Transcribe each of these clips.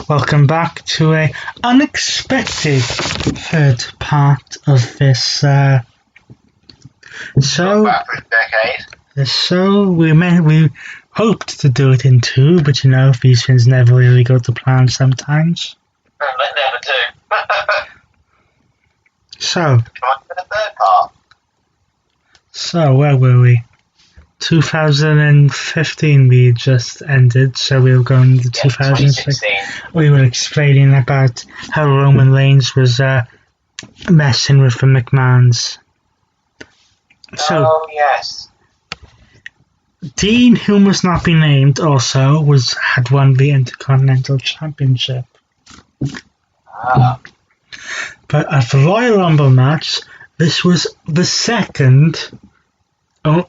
welcome back to a unexpected third part of this Back for a decade. So we hoped to do it in two, but these things never really go to plan sometimes. They never do. So, Come on to the third part. so where were we? 2015 we just ended, so we were going to 2016. 2016. We were explaining about how Roman Reigns was messing with the McMahons. So, Oh, yes. Dean, who must not be named, also had won the Intercontinental Championship. Ah, But at the Royal Rumble match, this was the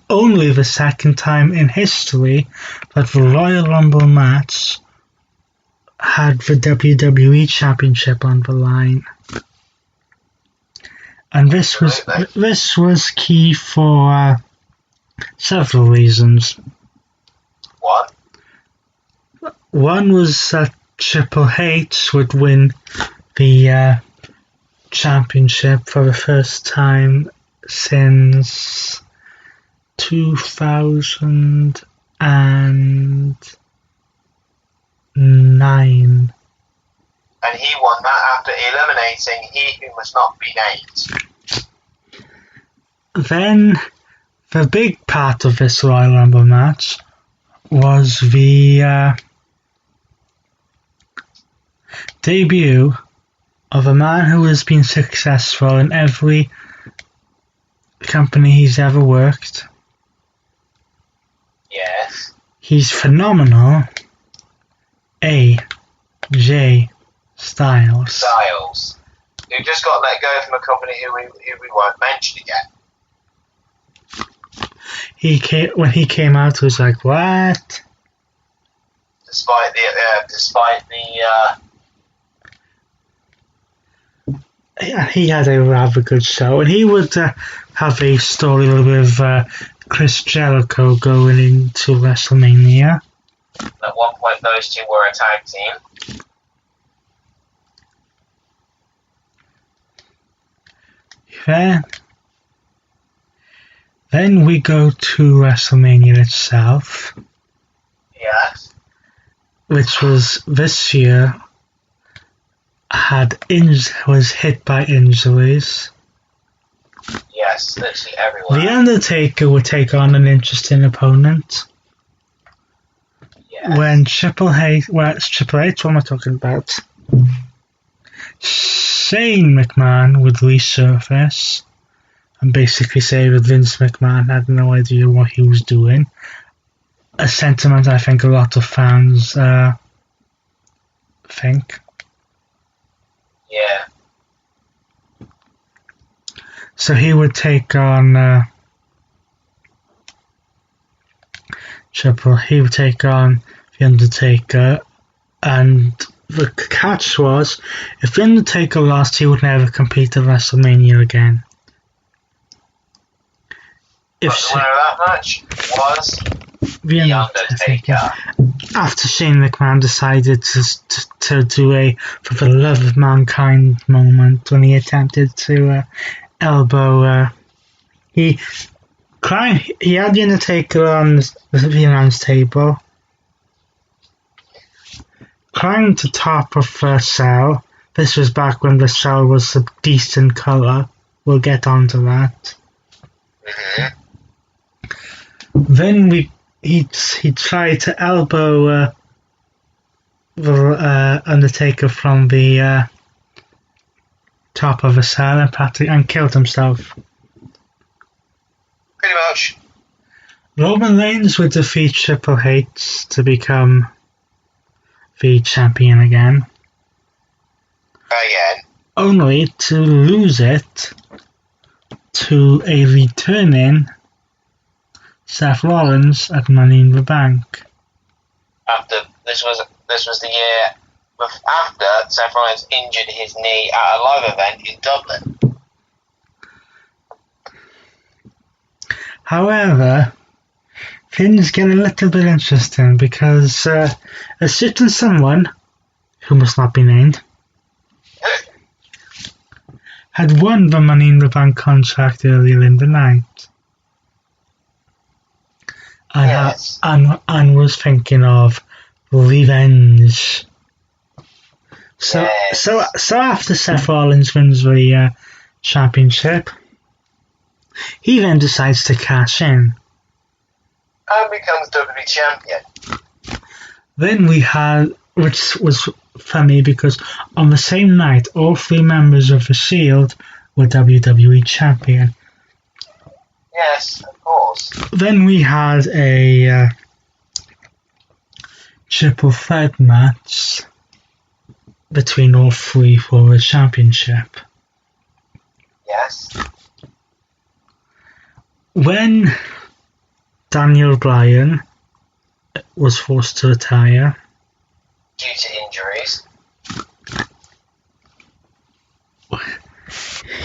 only the second time in history that the Royal Rumble match had the WWE Championship on the line. And this was key for several reasons. what? One was that Triple H would win the championship for the first time since 2009. And he won that after eliminating He Who Must Not Be Named. Then the big part of this Royal Rumble match was the debut of a man who has been successful in every company he's ever worked. Yes. He's phenomenal. AJ Styles. Who just got let go from a company who we won't mention again. When he came out, it was like, what? Despite the Yeah, he had a rather good show, and he would have a story with Chris Jericho going into WrestleMania. at one point those two were a tag team. Then we go to WrestleMania itself, Yes. which was this year, was hit by injuries. Yes, literally everywhere. The Undertaker would take on an interesting opponent. Yes. When Triple H, what am I talking about? Shane McMahon would resurface and basically say that Vince McMahon had no idea what he was doing. A sentiment I think a lot of fans think. Yeah. So he would take on he would take on The Undertaker, and the catch was, if The Undertaker lost, he would never compete at WrestleMania again. But the winner of that match was The Undertaker. After Shane McMahon decided to do a for the love of mankind moment when he attempted to elbow he had The Undertaker on the announce table, climbed to top of the cell. This was back when the cell was a decent colour. We'll get onto that. Mm-hmm. Then he tried to elbow the Undertaker from the top of a cell and killed himself. Pretty much. Roman Reigns would defeat Triple H to become the champion again, only to lose it to a returning Seth Rollins at Money in the Bank. After this was the year after Seth Rollins injured his knee at a live event in Dublin. However, things get a little bit interesting because a certain someone who must not be named, had won the Money in the Bank contract earlier in the night. Yes. And was thinking of revenge. So after Seth Rollins wins the championship, he then decides to cash in. And becomes WWE champion. Then we had, which was funny because on the same night, all three members of the Shield were WWE champion. Yes, of course. Then we had a triple threat match between all three for the championship. Yes. When Daniel Bryan was forced to retire due to injuries,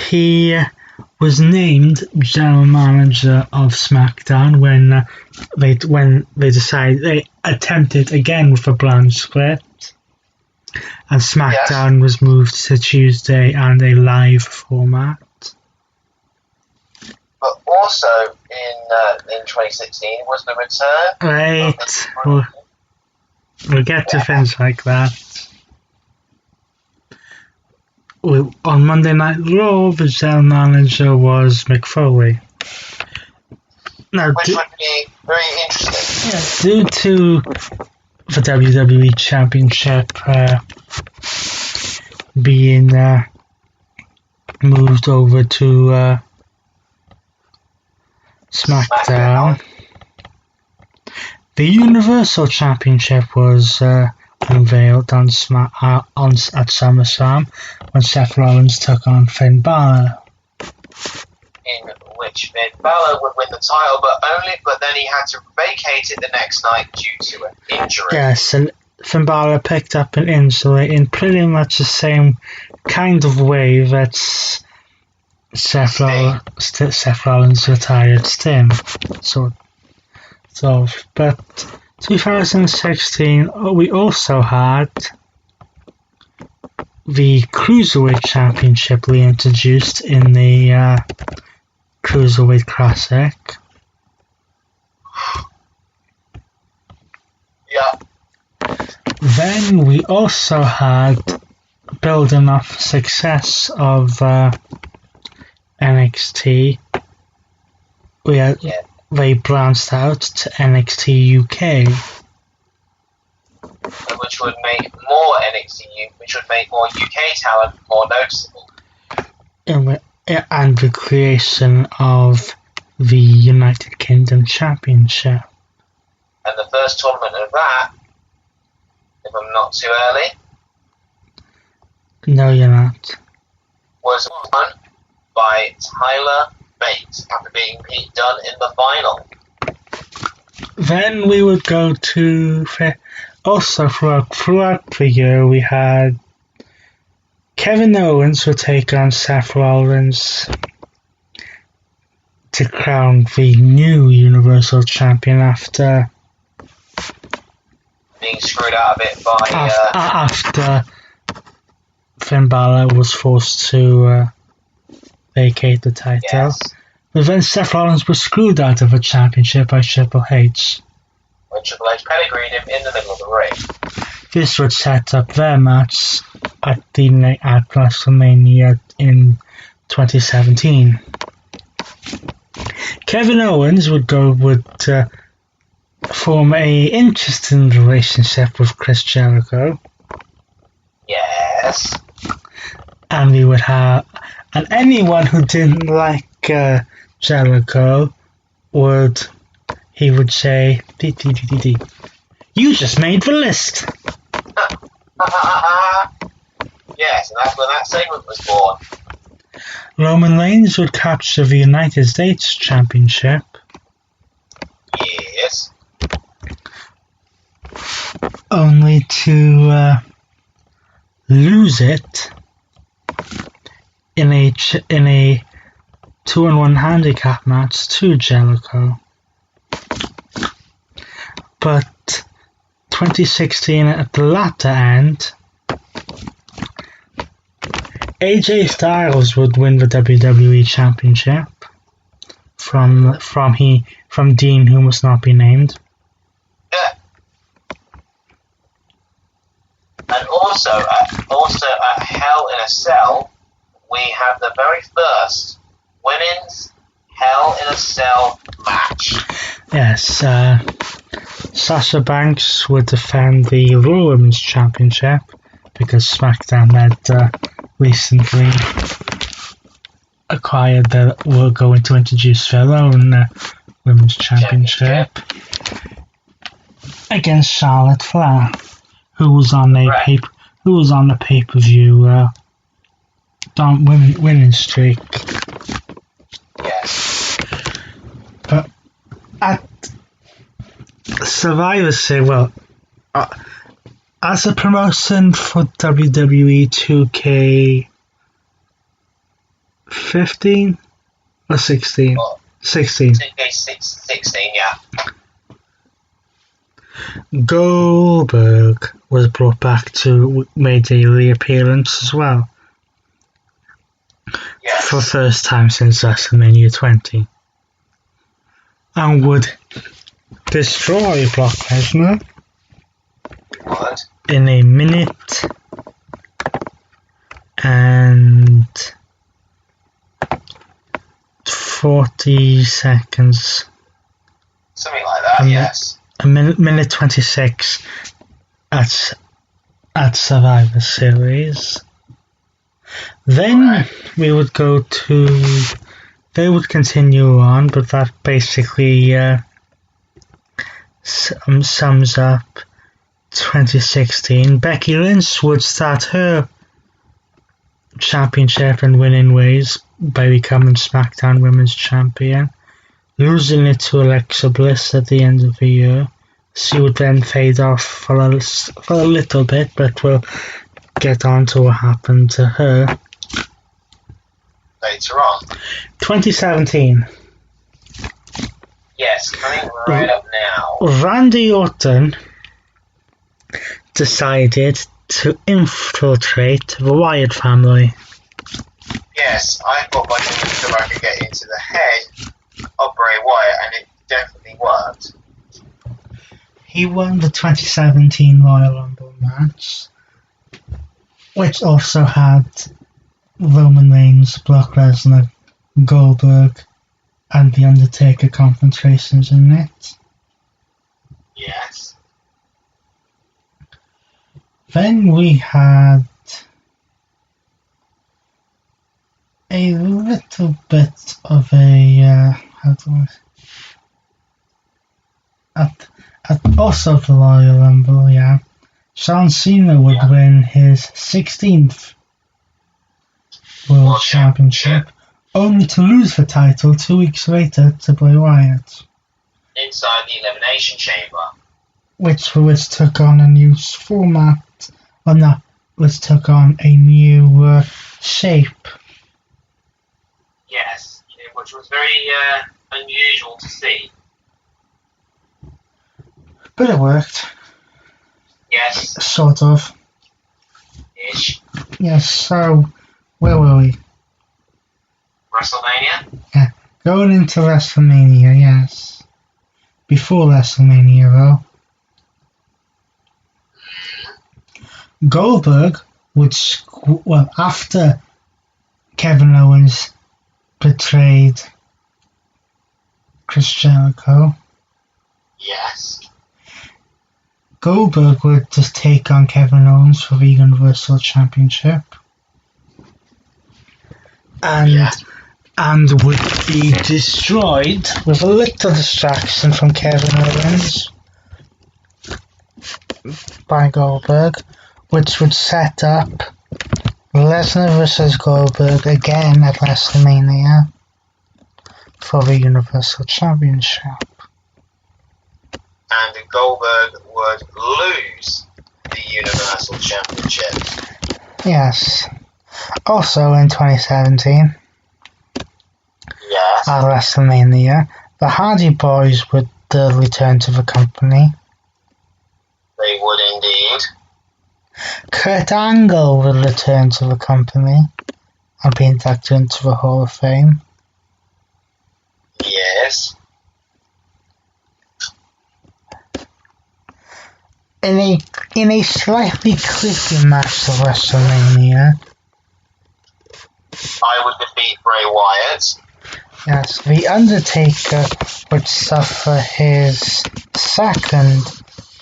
he was named general manager of SmackDown when they attempted again with a brand split, and SmackDown was moved to Tuesday and a live format. But also in 2016 was the return. Right, we'll get to things like that. On Monday Night Raw, the general manager was Mick Foley. Now, which would be very interesting. Yeah, due to the WWE Championship being moved over to SmackDown, the Universal Championship was unveiled at SummerSlam when Seth Rollins took on Finn Balor. In which Finn Balor would win the title, but then he had to vacate it the next night due to an injury. Yes, and Finn Balor picked up an injury in pretty much the same kind of way that Seth Rollins retired Sting. But 2016, we also had the Cruiserweight Championship reintroduced in the Cruiserweight Classic. Yeah. Then we also had, building off success of NXT, they branched out to NXT UK. Which would make more UK talent more noticeable. And the creation of the United Kingdom Championship. And the first tournament of that, if I'm not too early, no, you're not, was won by Tyler Bates after being Pete Dunne in the final. Then we would go to also throughout the year we had Kevin Owens would take on Seth Rollins to crown the new Universal Champion after being screwed out of it by after Finn Balor was forced to vacate the title. Yes. But then Seth Rollins was screwed out of the championship by Triple H. When Triple H pedigreed him in the middle of the ring. This would set up their match at WrestleMania in 2017. Kevin Owens would form a interesting relationship with Chris Jericho. Yes. And we would have, and anyone who didn't like Jericho would say, "You just made the list." Yes, and that's when that segment was born. Roman Reigns would capture the United States Championship. Yes. Only to lose it in a 2-on-1 handicap match to Jericho. But 2016 at the latter end, AJ Styles would win the WWE Championship from Dean, who must not be named. Yeah. And also at Hell in a Cell, we have the very first women's Hell in a Cell match. Yes, Sasha Banks would defend the Raw Women's Championship because SmackDown had recently acquired that were going to introduce their own Women's Championship against Charlotte Flair, who was on a pay-per-view winning streak. Yes. But at Survivor Series, as a promotion for WWE 2K15 or 16? 16. 2K16, yeah. Goldberg was brought back to make a reappearance as well. Yes. For the first time since WrestleMania 20. And would destroy Brock Lesnar in a minute and 40 seconds. Something like that, yes. A minute 26 at Survivor Series. Then we would go to. They would continue on, but that basically sums up 2016. Becky Lynch would start her championship in winning ways by becoming SmackDown Women's Champion, losing it to Alexa Bliss at the end of the year. She would then fade off for a little bit, but we'll get on to what happened to her later on. 2017. Yes, coming right up now. Randy Orton decided to infiltrate the Wyatt family. Yes, I thought by doing so I could get into the head of Bray Wyatt, and it definitely worked. He won the 2017 Royal Rumble match, which also had Roman Reigns, Brock Lesnar, Goldberg, and The Undertaker confrontations in it. Yes. Then we had a little bit of a also the Royal Rumble, yeah. Shawn Cena would win his 16th World Championship, only to lose the title 2 weeks later to Bray Wyatt. Inside the Elimination Chamber. Which took on a new format, which took on a new shape. Yes, which was very unusual to see. But it worked. Yes. Sort of. Ish. Yes, so, where were we? WrestleMania? Yeah, going into WrestleMania, yes. Before WrestleMania, though. Goldberg would, after Kevin Owens betrayed Chris Jericho, yes, Goldberg would just take on Kevin Owens for the Universal Championship. And would be destroyed with a little distraction from Kevin Owens by Goldberg, which would set up Lesnar vs. Goldberg again at WrestleMania for the Universal Championship. And Goldberg would lose the Universal Championship. Yes. Also in 2017, yes, at WrestleMania, the Hardy Boys would return to the company. They would indeed. Kurt Angle will return to the company and be inducted into the Hall of Fame. Yes. In a slightly creepy match of WrestleMania, I would defeat Bray Wyatt. yes, The Undertaker would suffer his second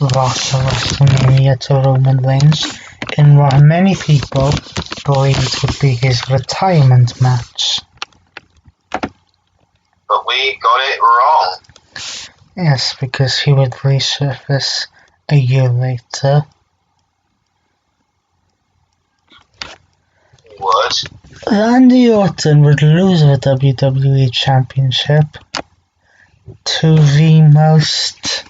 loss of WrestleMania to Roman Reigns in what many people believed would be his retirement match. But we got it wrong. Yes, because he would resurface a year later. He would. Randy Orton would lose the WWE Championship to the most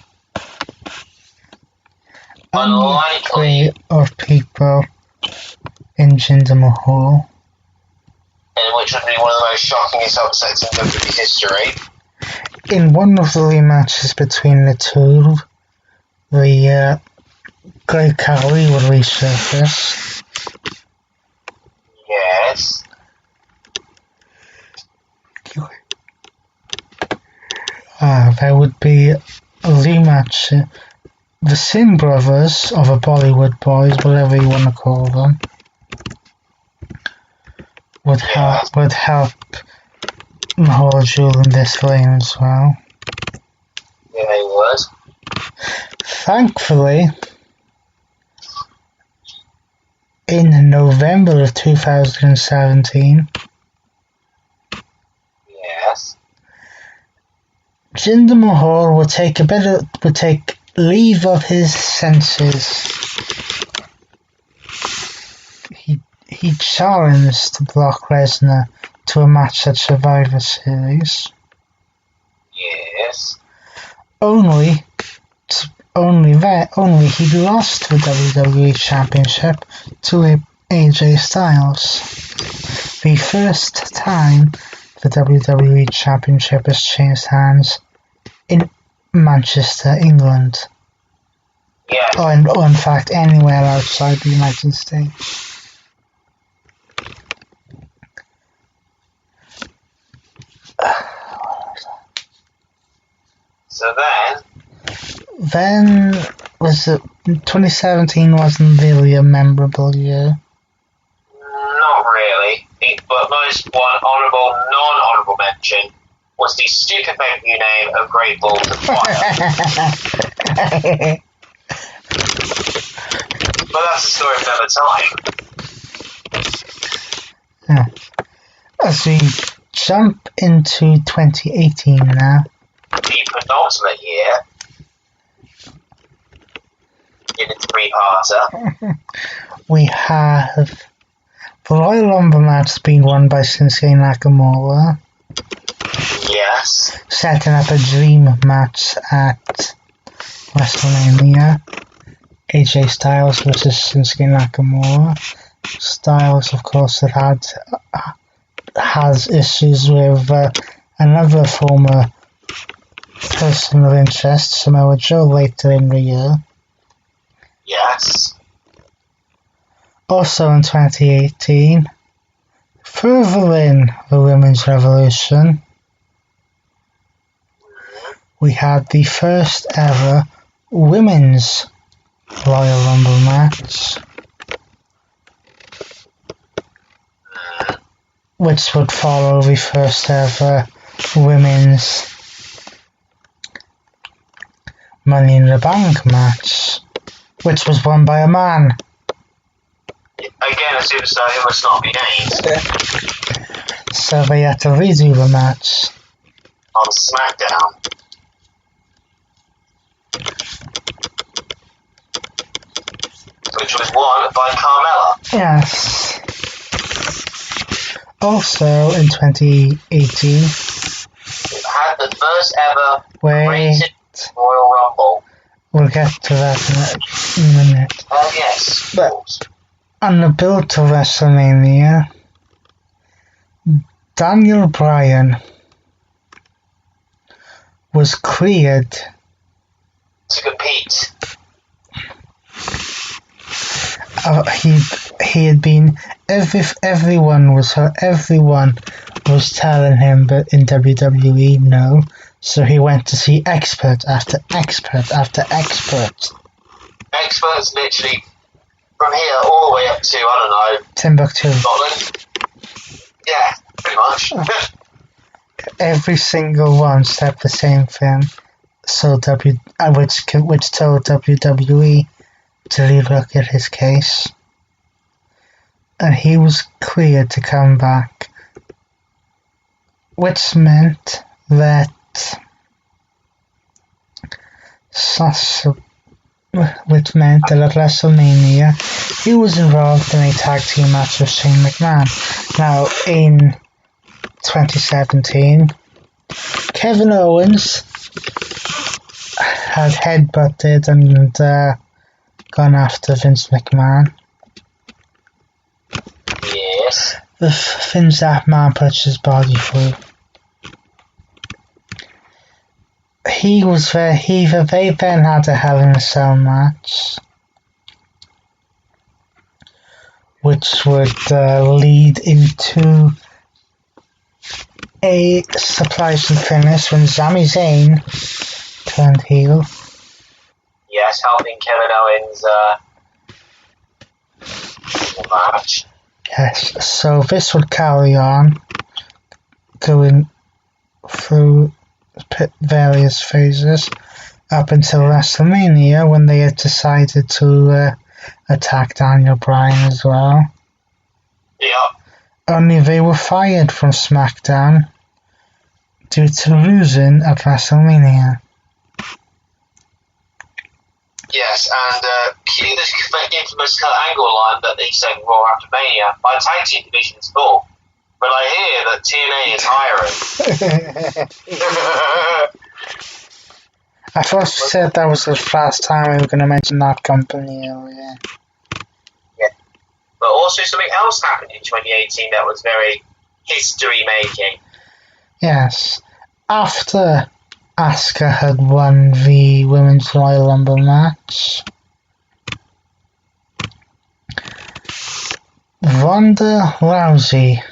unlikely of people in Jinder Mahal. And which would be one of the most shockingest upsets in WWE history. In one of the rematches between the two, the Great Khali would resurface. Yes. There would be a rematch. The Sin Brothers, or the Bollywood Boys, whatever you want to call them, would help Mahal Jewel in this lane as well. Yeah, they would. Thankfully, in November of 2017, yes, Jinder Mahal would take leave of his senses. He challenged Brock Lesnar to a match at Survivor Series. yes, Only he lost the WWE Championship to AJ Styles. The first time the WWE Championship has changed hands in Manchester, England. yes. Or in fact anywhere outside the United States. So then was it 2017 wasn't really a memorable year. not really. But most one honourable, non-honourable mention was the stupid pay-per-view name of Great Balls of Fire. But that's a story of another time. Yeah. As we jump into 2018 now. The penultimate year in its three-parter. We have the Royal Rumble match being won by Shinsuke Nakamura. Yes. Setting up a dream match at WrestleMania. AJ Styles versus Shinsuke Nakamura. Styles, of course, has issues with another former person of interest, Samoa Joe, later in the year. Yes. Also in 2018, furthering the Women's Revolution, we had the first ever Women's Royal Rumble match, which would follow the first ever Women's Money in the Bank match, which was won by a man. Again, a superstar who must not be named. So they had to redo the match. On SmackDown. Which was won by Carmella. Yes. Also in 2018, We've had the first ever rated Royal Rumble. We'll get to that in a minute. Oh yes, but on the build to WrestleMania, Daniel Bryan was cleared to compete he had been everyone was telling him, but in WWE no. So he went to see expert after expert after expert. Experts literally from here all the way up to, I don't know, Timbuktu. Scotland. Yeah, pretty much. Every single one said the same thing. So which told WWE to relook at his case, and he was cleared to come back, which meant that at WrestleMania he was involved in a tag team match with Shane McMahon. Now in 2017, Kevin Owens had headbutted and gone after Vince McMahon. Yes. Vince that man puts his body through. They then had a Hell in a Cell match, which would lead into a surprising finish when Sami Zayn turned heel. Yes, helping Kevin Owens match. Yes, so this would carry on, going through various phases up until WrestleMania, when they had decided to attack Daniel Bryan as well. Yeah. Only they were fired from SmackDown due to losing at WrestleMania. Yes, and cue this infamous Kurt Angle line that he said Raw after Mania. My tag team division is full, but I hear that TNA is hiring. I thought you said that was the last time we were going to mention that company earlier. Yeah, but also something else happened in 2018 that was very history-making. Yes, after Asuka had won the Women's Royal Rumble match, Ronda Rousey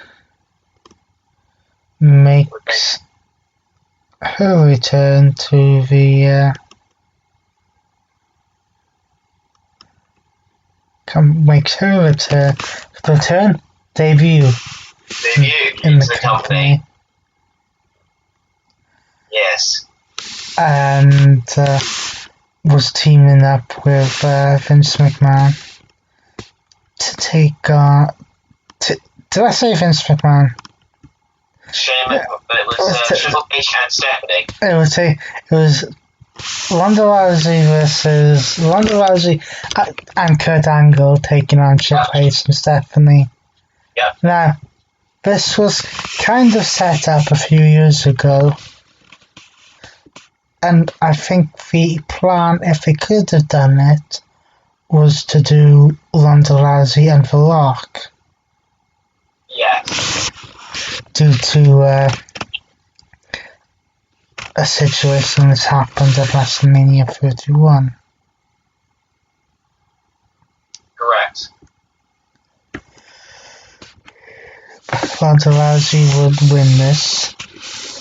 makes her return to the debut in the company. Yes. And was teaming up with Vince McMahon to take on. Did I say Vince McMahon? It was Triple H and Stephanie. It was Ronda Rousey and Kurt Angle taking on Triple H and Stephanie. Yeah. Now, this was kind of set up a few years ago, and I think the plan, if they could have done it, was to do Ronda Rousey and The Rock. Yeah. Due to a situation that's happened at WrestleMania 31. Correct. Ronda Rousey would win this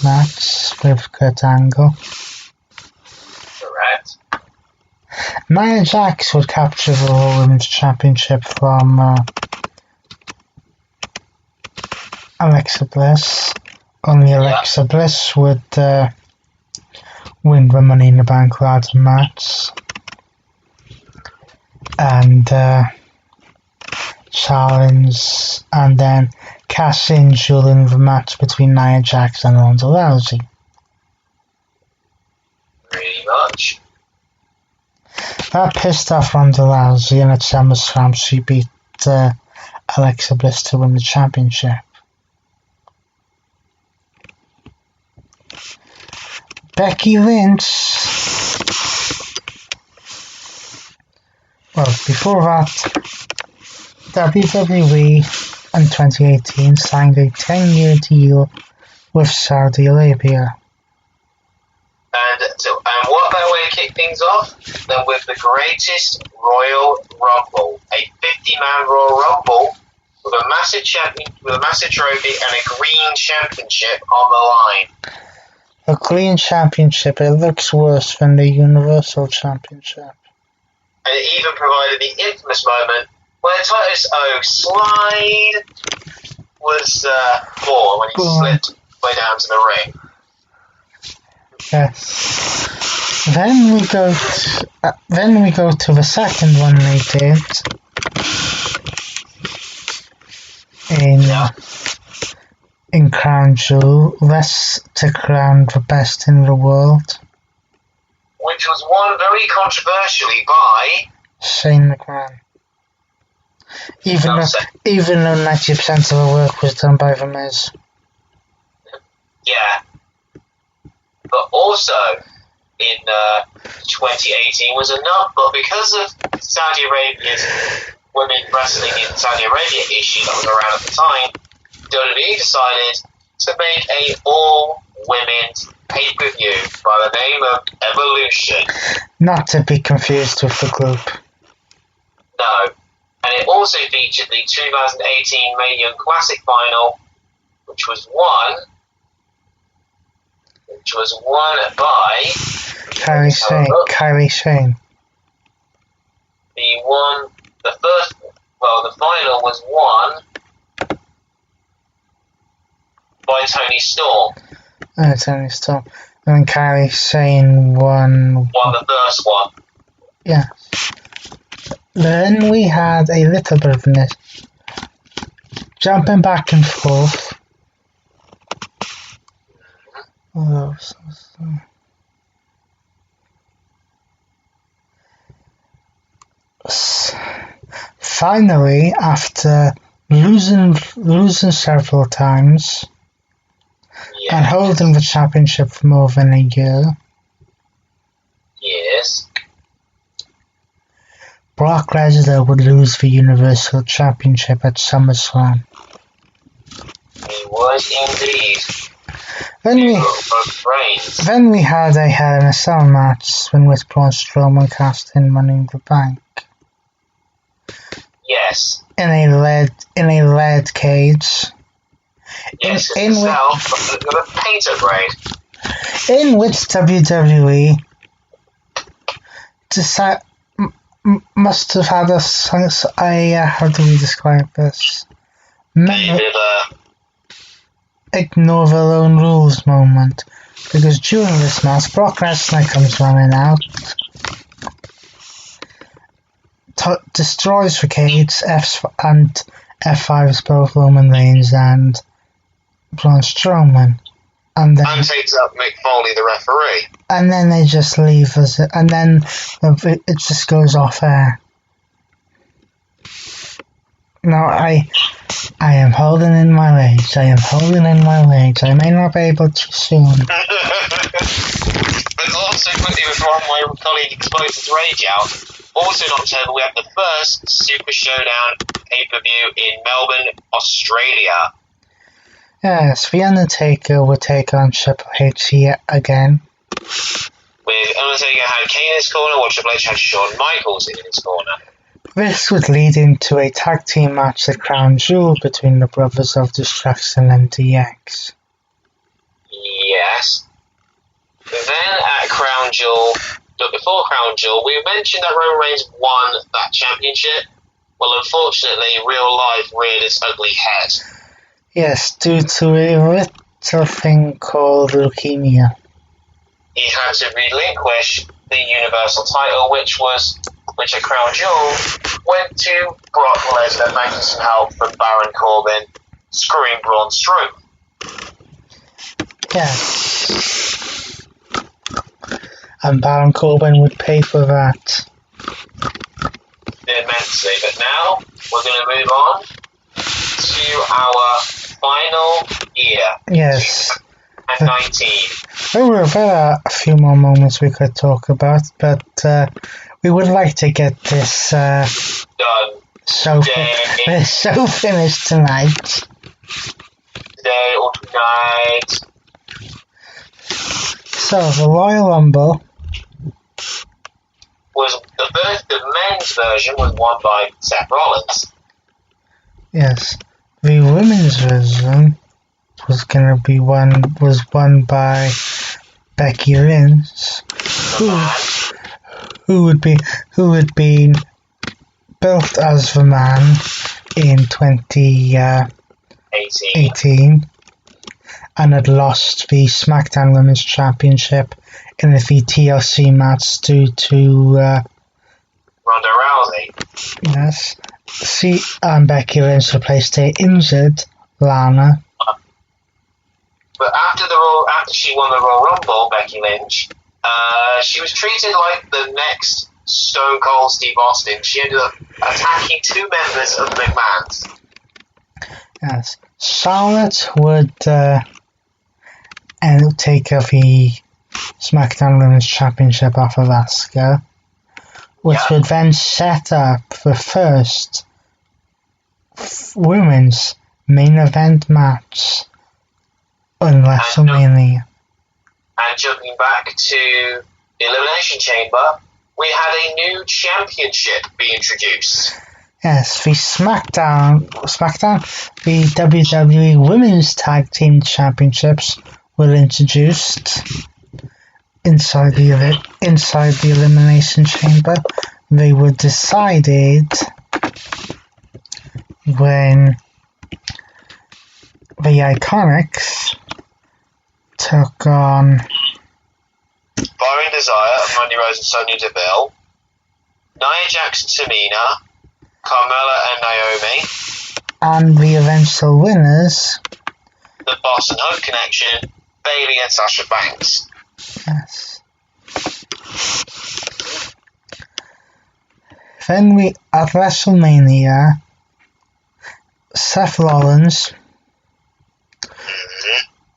match with Kurt Angle. Correct. Nia Jax would capture the Raw Women's Championship from Alexa Bliss. Only Alexa Bliss would win the Money in the Bank ladder match and challenge and then cash in during the match between Nia Jax and Ronda Rousey. Pretty much. That pissed off Ronda Rousey, and at SummerSlam she beat Alexa Bliss to win the championship. Becky Lynch. Well, before that, WWE in 2018 signed a 10-year deal with Saudi Arabia. And what better way to kick things off than with the greatest Royal Rumble, a 18-man Royal Rumble with a massive trophy and a green championship on the line. A green championship, it looks worse than the Universal Championship. And it even provided the infamous moment where Titus O Slide was born when he slipped way down to the ring. Yes. Then we go to the second one they did in Crown Jewel, that's to crown the best in the world. Which was won very controversially by Shane McMahon. Even though 90% of the work was done by The Miz. Yeah. But also in 2018 was enough, but because of Saudi Arabia's women wrestling in Saudi Arabia issue that was around at the time, WWE decided to make a all-women's pay-per-view by the name of Evolution. Not to be confused with the group. No. And it also featured the 2018 Mae Young Classic final, which was won by Kairi Sane. The final was won by Toni Storm. Toni Storm. And then Kairi Sane won the first one. Yeah. Then we had a little bit of this. Jumping back and forth. Finally, after losing several times and holding the championship for more than a year, yes, Brock Lesnar would lose the Universal Championship at SummerSlam. He would indeed. Then we had a Hell in a Cell match when with Braun Strowman cast in Money in the Bank. Yes. In a lead cage. Yes, with a painter braid. In which WWE must have had how do we describe this? Ignore their own rules moment, because during this match Brock Lesnar comes running out, destroys the cage, and F5s both Roman Reigns and Braun Strowman, and takes up Mick Foley, the referee, and then they just leave us, and then it just goes off air. Now I am holding in my legs. I may not be able to soon. But also quickly before my colleague explodes his rage out, also in October we have the first Super Showdown pay-per-view in Melbourne, Australia. Yes, The Undertaker will take on Triple H yet again. With Undertaker had Kane in his corner, while Triple H had Shawn Michaels in his corner. This would lead into a tag team match at Crown Jewel between the Brothers of Destruction and DX. Yes. Then at Crown Jewel, but before Crown Jewel, we mentioned that Roman Reigns won that championship. Well, unfortunately, real life reared its ugly head. Yes, due to a little thing called leukemia. He had to relinquish the Universal title, which at Crown Jewel went to Brock Lesnar thanks to some help from Baron Corbin, screwing Braun Strowman. Yes. And Baron Corbin would pay for that. Immensely. But now we're going to move on to our final year. Yes. 2019. There are a few more moments we could talk about, but we would like to get this done. Show finished tonight. Today or tonight. So, the Royal Rumble. the men's version was won by Seth Rollins. Yes, the women's version was won by Becky Lynch, who had been built as the man in 2018 and had lost the SmackDown Women's Championship in the TLC match due to Ronda Rousey. Yes. Becky Lynch replaced a injured Lana. But after she won the Royal Rumble, Becky Lynch, she was treated like the next Stone Cold Steve Austin. She ended up attacking 2 members of the McMahons. Yes. Charlotte would take the SmackDown Women's Championship off of Asuka, which would then set up the first women's main event match on WrestleMania. And jumping back to the Elimination Chamber, we had a new championship be introduced. Yes, the SmackDown, the WWE Women's Tag Team Championships were introduced inside the Elimination Chamber. They were decided when the Iconics took on Fire and Desire of Mandy Rose and Sonya Deville, Nia Jax and Tamina, Carmella and Naomi, and the eventual winners, the Boss and Hook Connection, Bayley and Sasha Banks. Yes. Then at WrestleMania, Seth Rollins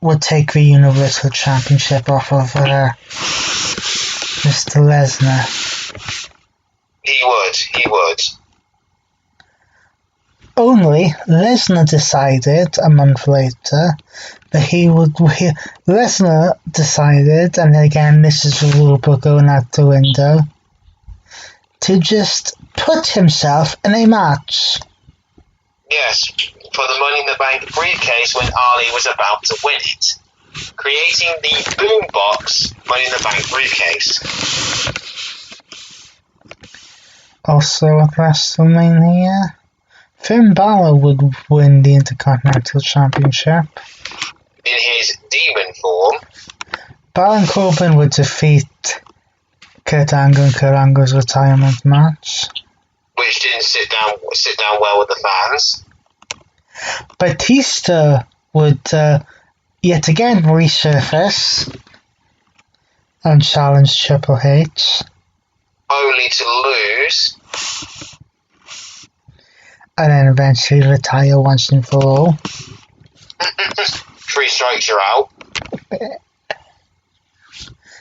would take the Universal Championship off of Mr. Lesnar. He would. Only Lesnar decided a month later that Lesnar decided, and again this is the rule book going out the window, to just put himself in a match. Yes, for the Money in the Bank briefcase when Ali was about to win it, creating the Boombox Money in the Bank briefcase. Also at WrestleMania, Finn Balor would win the Intercontinental Championship. In his demon form. Baron Corbin would defeat Kurt Angle in Kurt Angle's retirement match, which didn't sit down well with the fans. Batista would yet again resurface and challenge Triple H, only to lose, and then eventually retire once and for all. 3 strikes, you're out.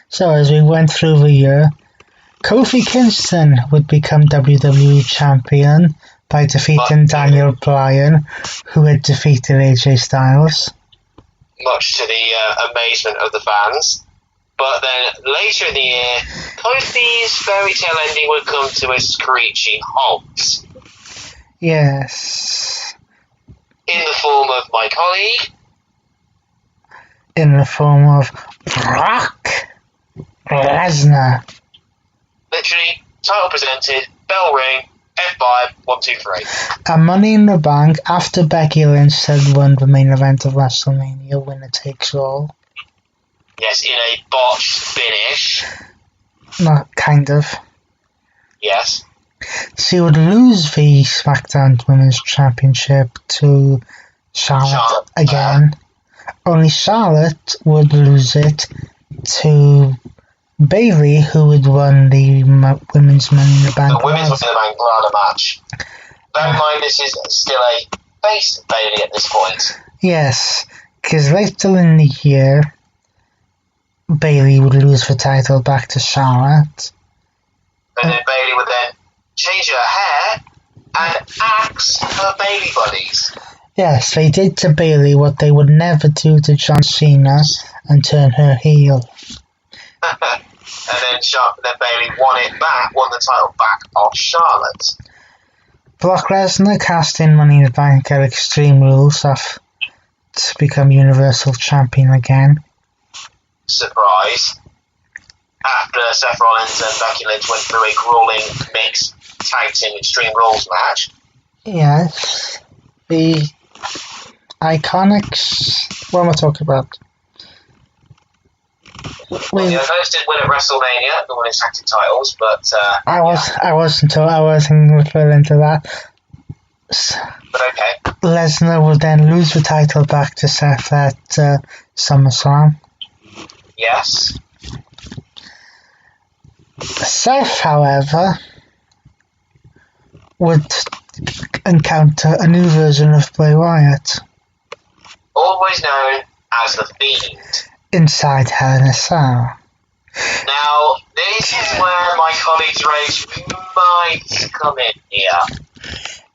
So as we went through the year, Kofi Kingston would become WWE Champion by defeating Daniel Bryan, who had defeated AJ Styles. Much to the amazement of the fans. But then later in the year, Kofi's fairy tale ending would come to a screeching halt. Yes. In the form of my colleague. In the form of Brock Lesnar. Literally, title presented, bell ring, F5, 1, 2, 3. And Money in the Bank after Becky Lynch had won the main event of WrestleMania, winner takes all. Yes, in a botched finish. Not kind of. Yes. She would lose the SmackDown Women's Championship to Charlotte again. Only Charlotte would lose it to Bayley, who would win the Women's Money in the Bank. The Women's Money in the Bank ladder match. Bear in mind, this is still a face Bayley at this point. Yes, because later in the year, Bayley would lose the title back to Charlotte. And then Bayley would then change her hair and axe her Bayley buddies. Yes, they did to Bayley what they would never do to John Cena and turn her heel. And then then Bayley won the title back off Charlotte. Brock Lesnar cast in Money in the Bank at Extreme Rules off to become Universal Champion again. Surprise. After Seth Rollins and Becky Lynch went through a grueling mixed tag team Extreme Rules match. Yes. The Iconics. What am I talking about? Well, those did win at WrestleMania, the women's tag team titles, but I wasn't referring to that. But okay. Lesnar will then lose the title back to Seth at SummerSlam. Yes. Seth, however, would encounter a new version of Bray Wyatt. Always known as the Fiend. Inside Hell in a Cell. Now, this is where my colleague's rage might come in here.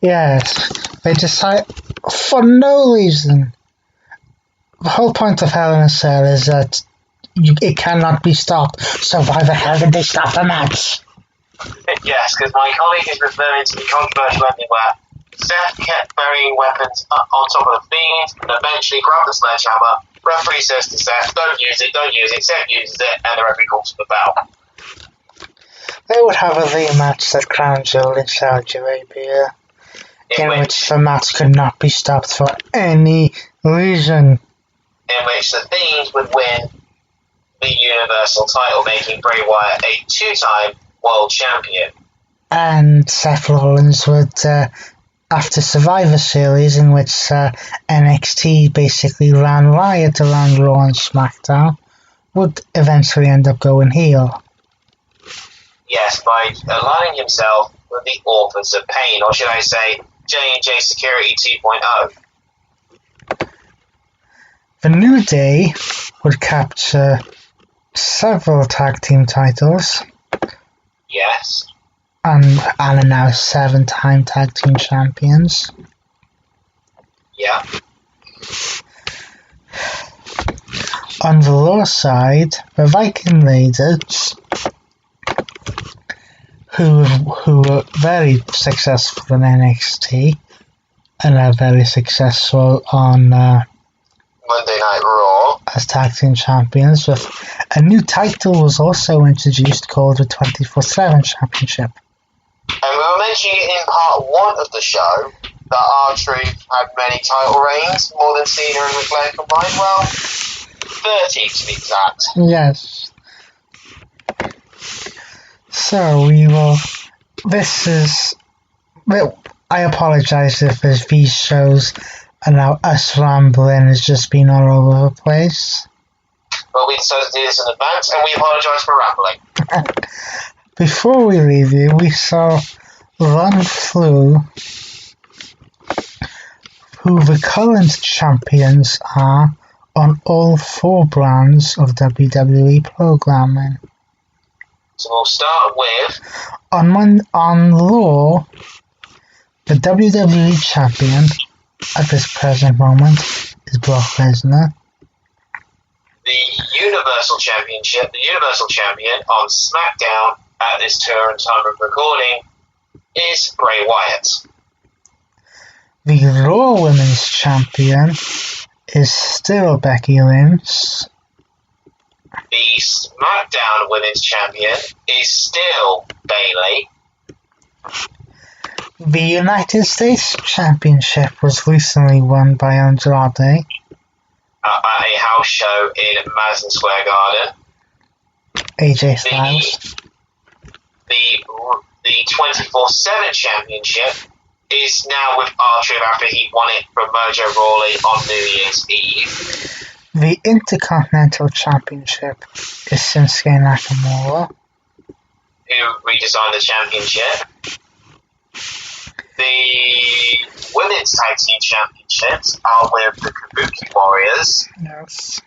Yes, they decide for no reason. The whole point of Hell in a Cell is that it cannot be stopped, so why the hell did they stop the match? Yes, because my colleague is referring to the controversial ending where Seth kept burying weapons on top of the Fiend and eventually grabbed the sledgehammer. Referee says to Seth, don't use it. Seth uses it, and the referee calls for the bell. They would have a rematch at Crown Jewel in Saudi Arabia, in which the match could not be stopped for any reason. In which the Fiend would win the Universal title, making Bray Wyatt a two-time world champion. And Seth Rollins would, after Survivor Series, in which NXT basically ran riot around Raw and SmackDown, would eventually end up going heel. Yes, by aligning himself with the Authors of Pain, or should I say, J&J Security 2.0. The New Day would capture several tag team titles. Yes. And are now 7-time tag team champions. Yeah. On the Raw side, the Viking Raiders, who were very successful in NXT and are very successful on Monday Night Raw as tag team champions, with a new title was also introduced called the 24/7 Championship. And we were mentioning it in part 1 of the show that R-Truth had many title reigns, more than Cena and McLean combined. Well, 30 to be exact. Yes. So we will. This is. I apologize if these shows and now us rambling has just been all over the place. Well, we decided to do this in advance, and we apologise for rambling. Before we leave you, we saw run through who the current champions are on all 4 brands of WWE programming. So we'll start with... On Raw, the WWE champion at this present moment is Brock Lesnar. The Universal Champion on SmackDown at this current time of recording is Bray Wyatt. The Raw Women's Champion is still Becky Lynch. The SmackDown Women's Champion is still Bayley. The United States Championship was recently won by Andrade. At a house show in Madison Square Garden. AJ Styles. The 24/7 Championship is now with R-Truth after he won it from Mojo Rawley on New Year's Eve. The Intercontinental Championship is Shinsuke Nakamura, who redesigned the championship. The Women's Tag Team Championships are with the Kabuki Warriors. Yes.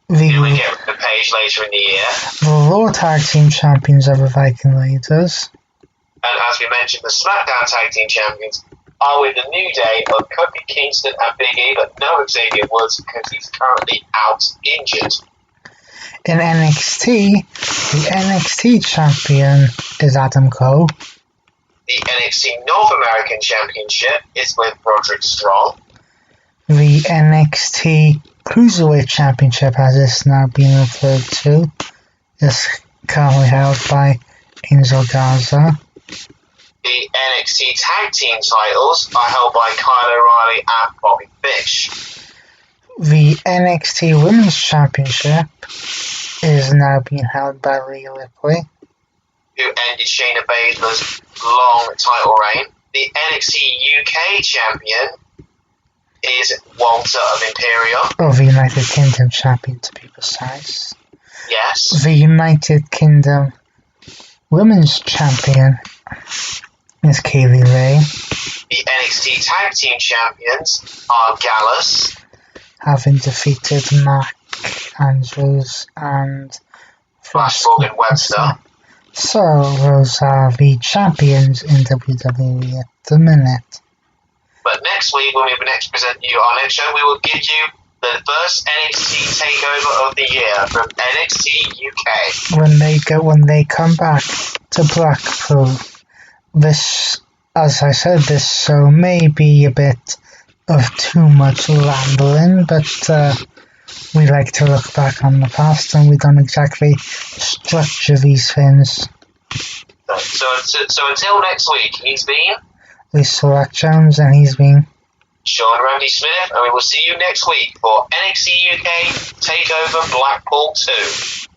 Who we get the page later in the year. The Raw Tag Team Champions are the Viking Raiders. And as we mentioned, the SmackDown Tag Team Champions are with the New Day of Kofi Kingston and Big E, but no Xavier Woods because he's currently out injured. In NXT, the NXT champion is Adam Cole. The NXT North American Championship is with Roderick Strong. The NXT Cruiserweight Championship, as it's now being referred to, is currently held by Angel Garza. The NXT Tag Team titles are held by Kyle O'Reilly and Bobby Fish. The NXT Women's Championship is now being held by Rhea Ripley, who ended Shayna Baszler's long title reign. The NXT UK champion is Walter of Imperium. or the United Kingdom champion to be precise. Yes. The United Kingdom Women's Champion is Kaylee Ray, The NXT Tag Team champions are Gallus. having defeated Mac Andrews and Flash Morgan Webster. So those are the champions in WWE at the minute. But next week, when we next present you our next show, we will give you the first NXT takeover of the year from NXT UK. When they come back to Blackpool, this, as I said, this show may be a bit of too much rambling, but we like to look back on the past and we don't exactly structure these things. So until next week, he's been Lisa Rack Jones and he's been Sean Randy Smith, and we will see you next week for NXT UK Takeover Blackpool 2.